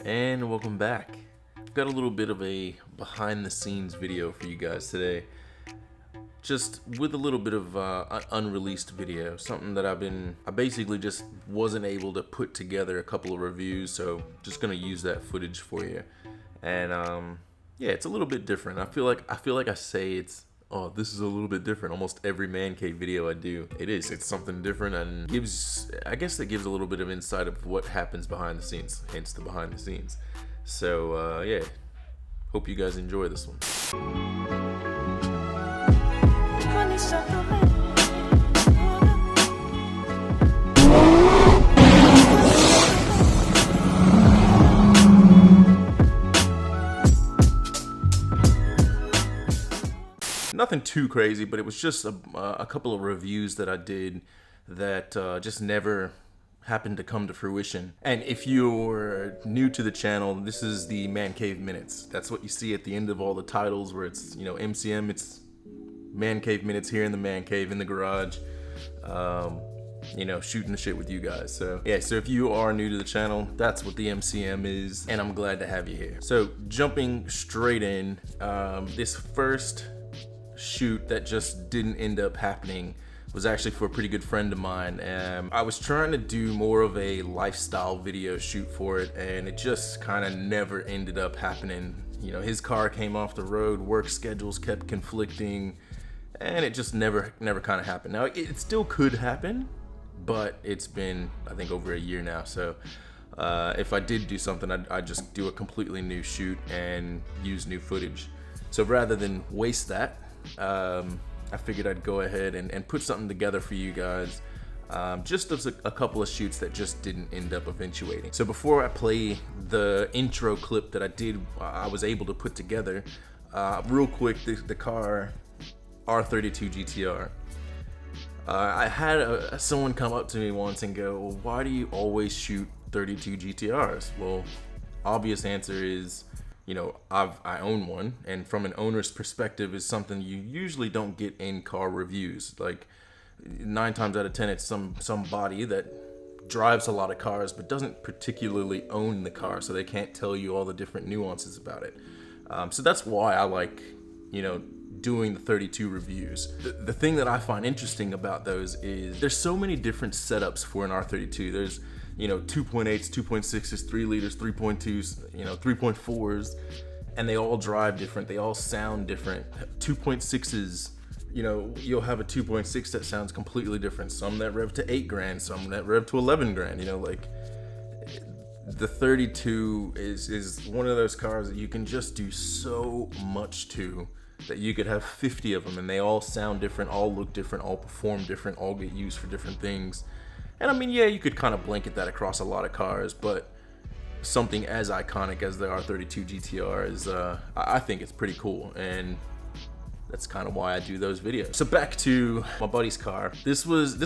And welcome back. I've got a little bit of a behind the scenes video for you guys today. Just with a little bit of an unreleased video, something that I basically just wasn't able to put together a couple of reviews, so just gonna use that footage for you. And yeah, it's a little bit different. I feel like I say it's, oh, this is a little bit different. Almost every man cave video I do, it's something different, and I guess that gives a little bit of insight of what happens behind the scenes, hence the behind the scenes. So yeah, hope you guys enjoy this one. Nothing too crazy, but it was just a couple of reviews that I did that just never happened to come to fruition. And if you're new to the channel, this is the Man Cave Minutes. That's what you see at the end of all the titles, where it's, you know, MCM, it's Man Cave Minutes here in the man cave in the garage, you know, shooting the shit with you guys. So yeah, so if you are new to the channel, that's what the MCM is, and I'm glad to have you here. So jumping straight in, this first shoot that just didn't end up happening was actually for a pretty good friend of mine. I was trying to do more of a lifestyle video shoot for it, and it just kind of never ended up happening. You know, his car came off the road, work schedules kept conflicting, and it just never kind of happened. Now, it still could happen, but it's been, I think, over a year now. So if I did do something, I'd just do a completely new shoot and use new footage. So rather than waste that, I figured I'd go ahead and put something together for you guys, just as a couple of shoots that just didn't end up eventuating. So before I play the intro clip that I was able to put together, real quick, the car R32 GTR. I had someone come up to me once and go, well, why do you always shoot 32 GTRs? Well, obvious answer is, you know, I own one, and from an owner's perspective is something you usually don't get in car reviews. Like 9 times out of 10, it's somebody that drives a lot of cars but doesn't particularly own the car, so they can't tell you all the different nuances about it. So that's why I like, you know, doing the 32 reviews. The thing that I find interesting about those is there's so many different setups for an R32. There's, you know, 2.8s, 2.6s, 3 liters, 3.2s, you know, 3.4s, and they all drive different. They all sound different. 2.6s, you know, you'll have a 2.6 that sounds completely different. Some that rev to 8 grand, some that rev to 11 grand, you know, like the 32 is one of those cars that you can just do so much to, that you could have 50 of them and they all sound different, all look different, all perform different, all get used for different things. And I mean, yeah, you could kind of blanket that across a lot of cars, but something as iconic as the R32 GTR is, I think it's pretty cool, and that's kind of why I do those videos. So back to my buddy's car. This was,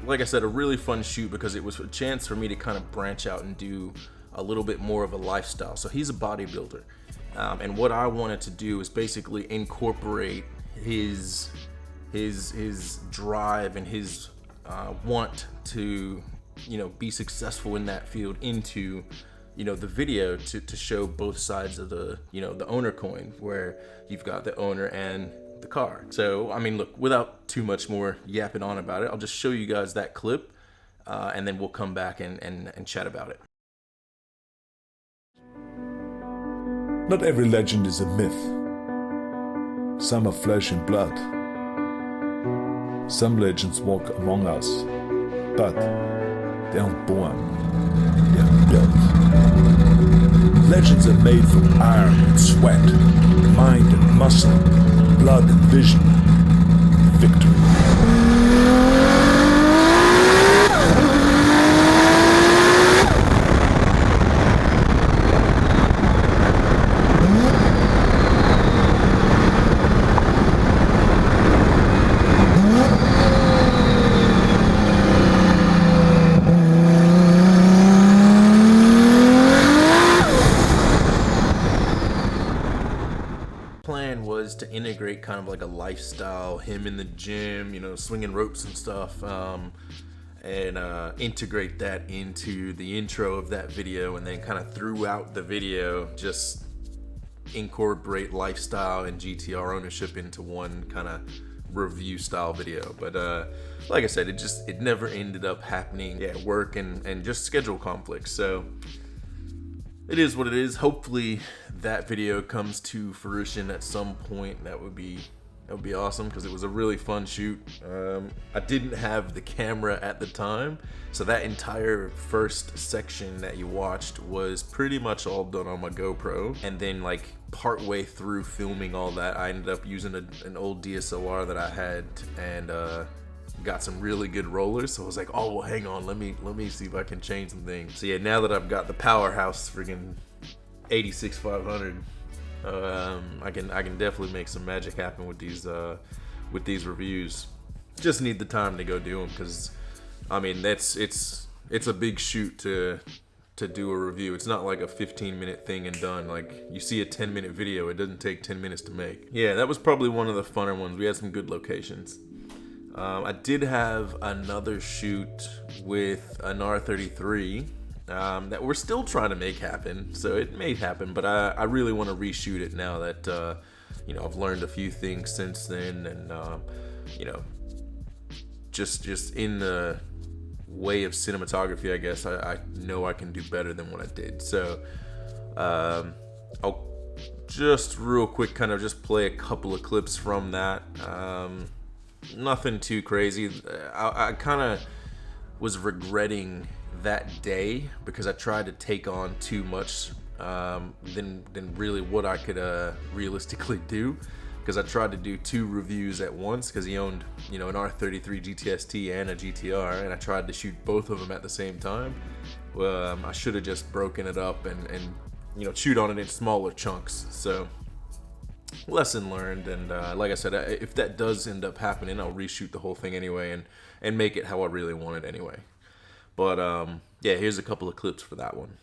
like I said, a really fun shoot because it was a chance for me to kind of branch out and do a little bit more of a lifestyle. So he's a bodybuilder, and what I wanted to do is basically incorporate his drive and his want to, you know, be successful in that field into, you know, the video to show both sides of the, you know, the owner coin, where you've got the owner and the car. So I mean, look, without too much more yapping on about it, I'll just show you guys that clip, and then we'll come back and chat about it. Not every legend is a myth. Some are flesh and blood. Some legends walk among us, but they aren't born, they are built. Legends are made from iron and sweat, mind and muscle, blood and vision, victory. To integrate kind of like a lifestyle, him in the gym, you know, swinging ropes and stuff, and integrate that into the intro of that video, and then kind of throughout the video just incorporate lifestyle and GTR ownership into one kind of review style video. But like I said, it never ended up happening. Yeah, work and just schedule conflicts. So it is what it is. Hopefully that video comes to fruition at some point. That would be awesome, because it was a really fun shoot. I didn't have the camera at the time, so that entire first section that you watched was pretty much all done on my GoPro. And then like partway through filming all that, I ended up using an old DSLR that I had, and got some really good rollers. So I was like, oh well, hang on, let me see if I can change some things. So yeah, now that I've got the powerhouse friggin' 86-500, I can definitely make some magic happen with these reviews. Just need the time to go do them, because I mean it's a big shoot to do a review. It's not like a 15-minute thing and done. Like you see a 10-minute video, it doesn't take 10 minutes to make. Yeah, that was probably one of the funner ones. We had some good locations. I did have another shoot with an R33 that we're still trying to make happen. So it may happen, but I really want to reshoot it now that I've learned a few things since then, and just in the way of cinematography, I guess I know I can do better than what I did. So I'll just real quick kind of just play a couple of clips from that. Nothing too crazy. I kind of was regretting that day because I tried to take on too much than really what I could realistically do, because I tried to do 2 reviews at once, because he owned an R33 GTS-T and a GTR, and I tried to shoot both of them at the same time. I should have just broken it up and shoot on it in smaller chunks. So lesson learned, and like I said, if that does end up happening, I'll reshoot the whole thing anyway and make it how I really want it anyway. But yeah, here's a couple of clips for that one.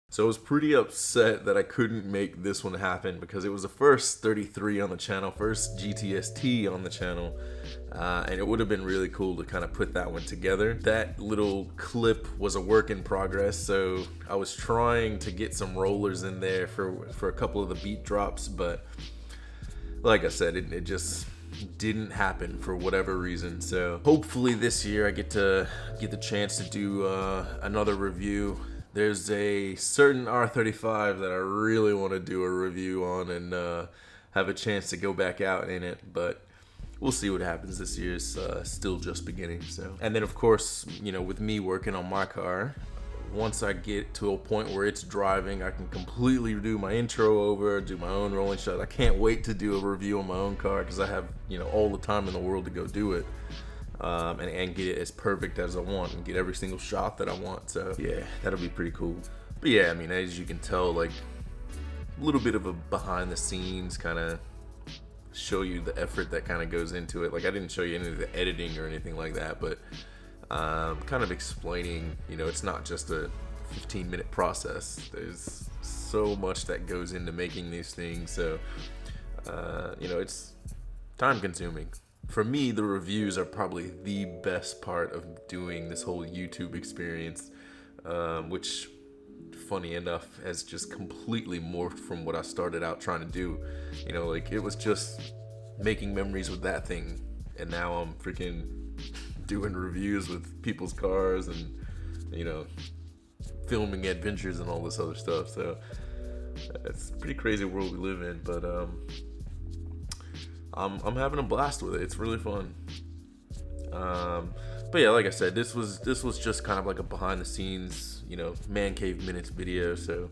So I was pretty upset that I couldn't make this one happen, because it was the first 33 on the channel, first GTS-T on the channel, and it would have been really cool to kind of put that one together. That little clip was a work in progress, so I was trying to get some rollers in there for a couple of the beat drops, but like I said, it just didn't happen for whatever reason. So hopefully this year I get the chance to do another review. There's a certain R35 that I really want to do a review on and have a chance to go back out in it, but we'll see what happens. This year's still just beginning. So, and then of course, with me working on my car, once I get to a point where it's driving, I can completely do my intro over, do my own rolling shot. I can't wait to do a review on my own car, because I have all the time in the world to go do it. And get it as perfect as I want and get every single shot that I want. So yeah, that'll be pretty cool. But yeah, I mean, as you can tell, like a little bit of a behind the scenes, kind of show you the effort that kind of goes into it. Like I didn't show you any of the editing or anything like that, but kind of explaining, it's not just a 15-minute process. There's so much that goes into making these things. So it's time consuming. For me, the reviews are probably the best part of doing this whole YouTube experience, which, funny enough, has just completely morphed from what I started out trying to do. Like it was just making memories with that thing, and now I'm freaking doing reviews with people's cars and, filming adventures and all this other stuff. So it's a pretty crazy world we live in, but I'm having a blast with it. It's really fun. But yeah, like I said, this was just kind of like a behind the scenes, man cave minutes video. So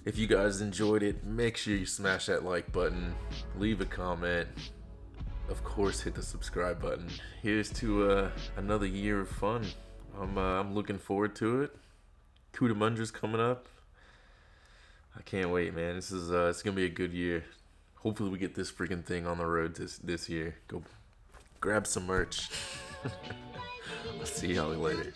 if you guys enjoyed it, make sure you smash that like button, leave a comment, of course hit the subscribe button. Here's to another year of fun. I'm looking forward to it. Cudamundra's coming up. I can't wait, man. This is it's gonna be a good year. Hopefully we get this freaking thing on the road this year. Go grab some merch. I'll see y'all later.